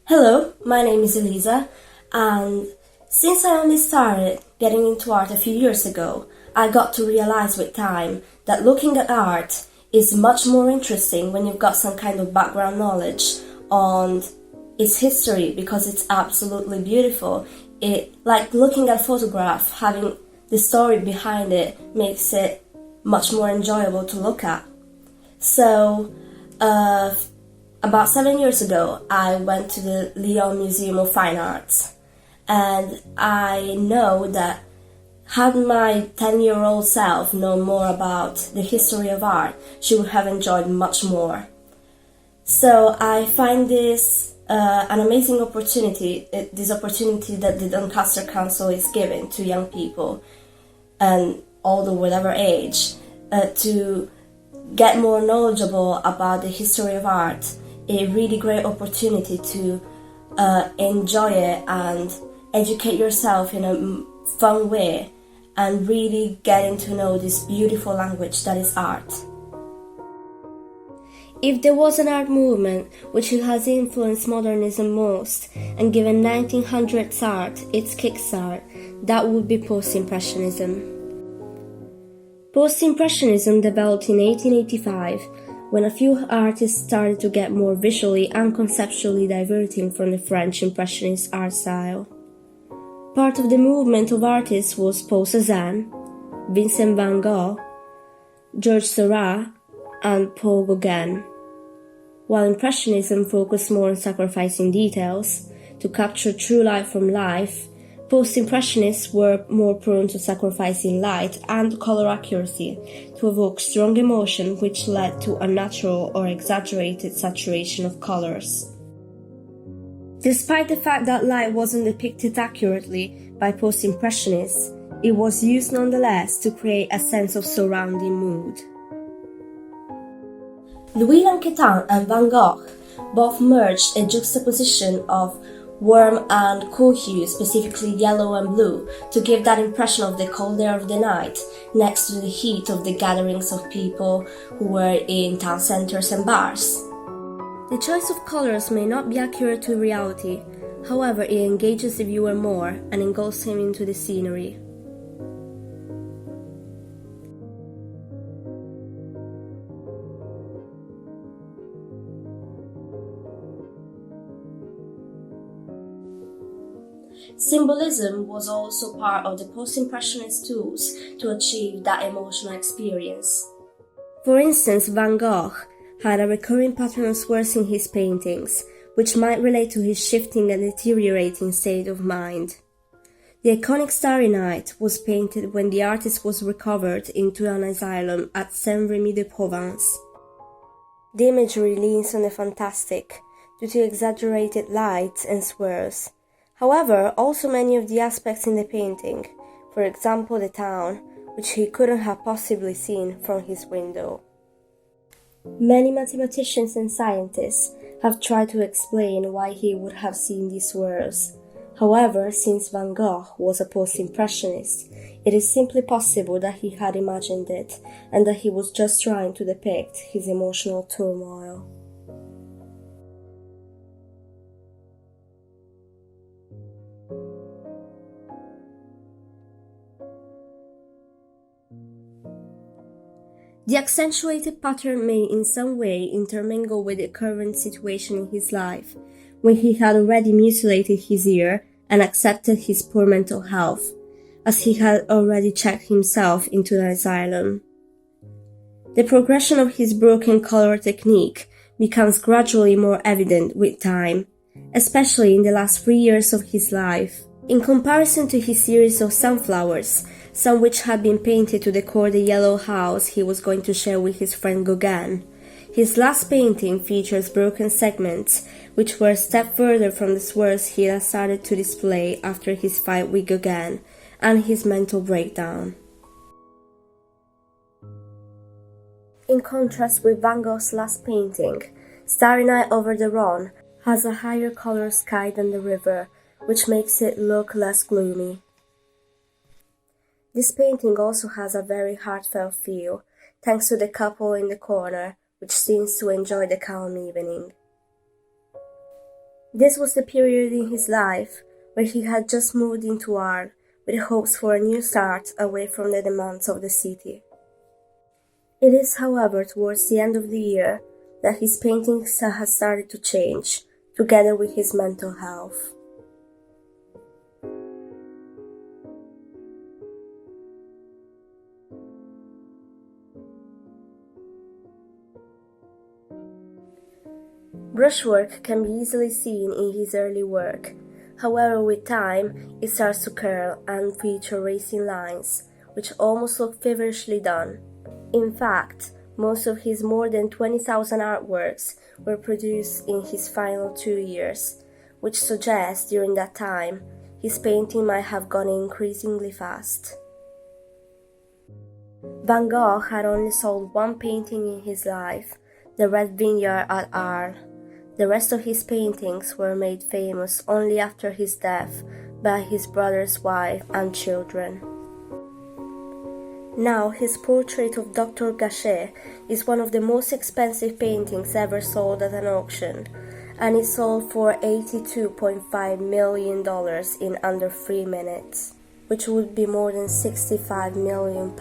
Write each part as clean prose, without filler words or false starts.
Hello, my name is Elisa, and since I only started getting into art a few years ago, I got to realize with time that looking at art is much more interesting when you've got some kind of background knowledge on its history because it's absolutely beautiful. Like looking at a photograph, having the story behind it makes it much more enjoyable to look at. So, about 7 years ago, I went to the Lyon Museum of Fine Arts, and I know that had my 10-year-old self known more about the history of art, she would have enjoyed much more. So I find this an amazing opportunity, this opportunity that the Doncaster Council is giving to young people, and all the whatever age, to get more knowledgeable about the history of art. A really great opportunity to enjoy it and educate yourself in a fun way and really getting to know this beautiful language that is art. If there was an art movement which has influenced modernism most and given 1900s art its kickstart, that would be post-impressionism. Post-impressionism developed in 1885 when a few artists started to get more visually and conceptually diverting from the French Impressionist art style. Part of the movement of artists was Paul Cézanne, Vincent Van Gogh, Georges Seurat, and Paul Gauguin. While Impressionism focused more on sacrificing details to capture true light from life, Post-Impressionists were more prone to sacrificing light and color accuracy to evoke strong emotion, which led to unnatural or exaggerated saturation of colors. Despite the fact that light wasn't depicted accurately by Post-Impressionists, it was used nonetheless to create a sense of surrounding mood. Louis Lanquetin and Van Gogh both merged a juxtaposition of warm and cool hues, specifically yellow and blue, to give that impression of the cold air of the night next to the heat of the gatherings of people who were in town centers and bars. The choice of colors may not be accurate to reality, however it engages the viewer more and engulfs him into the scenery. Symbolism was also part of the post-impressionist tools to achieve that emotional experience. For instance, Van Gogh had a recurring pattern of swirls in his paintings, which might relate to his shifting and deteriorating state of mind. The iconic Starry Night was painted when the artist was recovered into an asylum at Saint-Rémy-de-Provence. The imagery leans on the fantastic due to exaggerated lights and swirls. However, also many of the aspects in the painting, for example the town, which he couldn't have possibly seen from his window. Many mathematicians and scientists have tried to explain why he would have seen these swirls. However, since Van Gogh was a post-impressionist, it is simply possible that he had imagined it and that he was just trying to depict his emotional turmoil. The accentuated pattern may in some way intermingle with the current situation in his life, when he had already mutilated his ear and accepted his poor mental health, as he had already checked himself into an asylum. The progression of his broken color technique becomes gradually more evident with time, especially in the last 3 years of his life. In comparison to his series of sunflowers, some which had been painted to decor the yellow house he was going to share with his friend Gauguin, his last painting features broken segments which were a step further from the swirls he had started to display after his fight with Gauguin and his mental breakdown. In contrast with Van Gogh's last painting, Starry Night over the Rhone has a higher color sky than the river, which makes it look less gloomy. This painting also has a very heartfelt feel, thanks to the couple in the corner, which seems to enjoy the calm evening. This was the period in his life where he had just moved into art with hopes for a new start away from the demands of the city. It is, however, towards the end of the year that his paintings had started to change, together with his mental health. Brushwork can be easily seen in his early work. However, with time, it starts to curl and feature racing lines, which almost look feverishly done. In fact, most of his more than 20,000 artworks were produced in his final 2 years, which suggests during that time, his painting might have gone increasingly fast. Van Gogh had only sold one painting in his life, the Red Vineyard at Arles. The rest of his paintings were made famous only after his death by his brother's wife and children. Now, his portrait of Dr. Gachet is one of the most expensive paintings ever sold at an auction, and it sold for $82.5 million in under 3 minutes, which would be more than £65 million.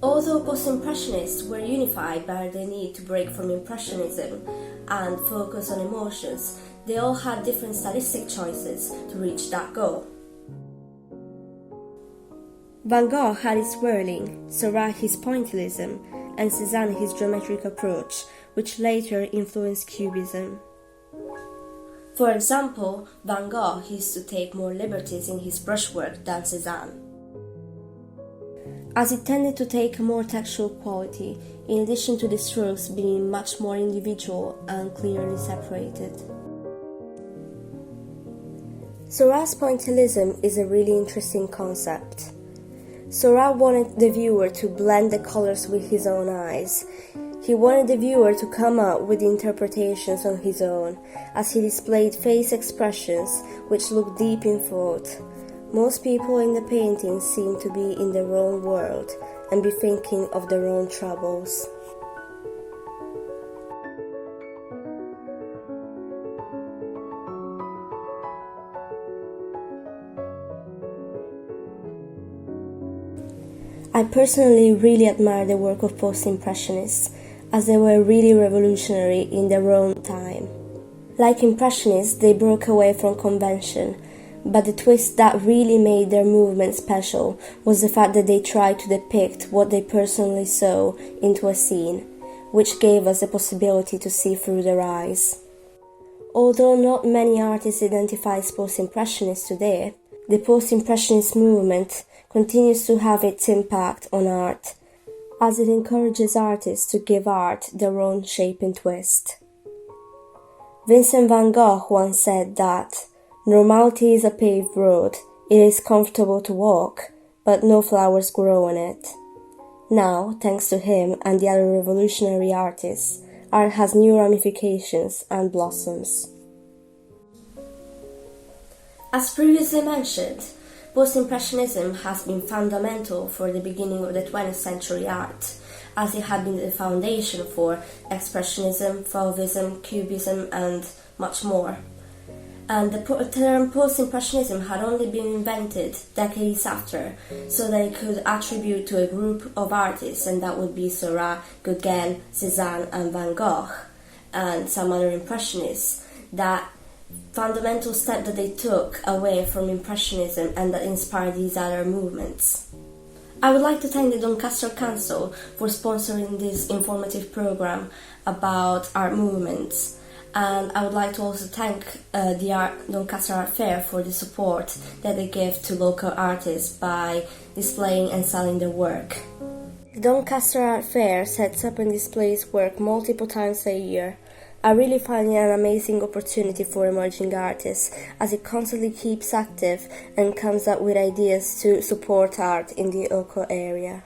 Although post-impressionists were unified by the need to break from impressionism and focus on emotions, they all had different stylistic choices to reach that goal. Van Gogh had his swirling, Seurat his pointillism, and Cézanne his geometric approach, which later influenced Cubism. For example, Van Gogh used to take more liberties in his brushwork than Cézanne, as it tended to take a more textual quality, in addition to the strokes being much more individual and clearly separated. Seurat's pointillism is a really interesting concept. Seurat wanted the viewer to blend the colors with his own eyes. He wanted the viewer to come up with interpretations on his own, as he displayed face expressions which looked deep in thought. Most people in the painting seem to be in their own world and be thinking of their own troubles. I personally really admire the work of post-impressionists, as they were really revolutionary in their own time. Like impressionists, they broke away from convention, but the twist that really made their movement special was the fact that they tried to depict what they personally saw into a scene, which gave us the possibility to see through their eyes. Although not many artists identify as post-impressionists today, the post-impressionist movement continues to have its impact on art, as it encourages artists to give art their own shape and twist. Vincent Van Gogh once said that normality is a paved road. It is comfortable to walk, but no flowers grow on it. Now, thanks to him and the other revolutionary artists, art has new ramifications and blossoms. As previously mentioned, post-impressionism has been fundamental for the beginning of the 20th century art, as it had been the foundation for expressionism, fauvism, cubism, and much more. And the term post-impressionism had only been invented decades after, so that it could attribute to a group of artists, and that would be Seurat, Gauguin, Cézanne, and Van Gogh, and some other impressionists, that fundamental step that they took away from impressionism and that inspired these other movements. I would like to thank the Doncaster Council for sponsoring this informative program about art movements. And I would like to also thank the Doncaster Art Fair for the support that they give to local artists by displaying and selling their work. The Doncaster Art Fair sets up and displays work multiple times a year. I really find it an amazing opportunity for emerging artists, as it constantly keeps active and comes up with ideas to support art in the local area.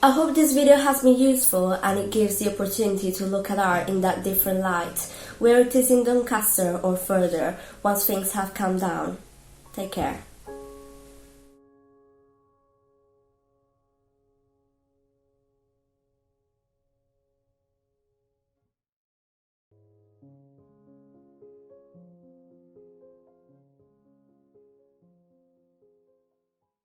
I hope this video has been useful and it gives the opportunity to look at art in that different light, where it is in Doncaster or further, once things have calmed down. Take care.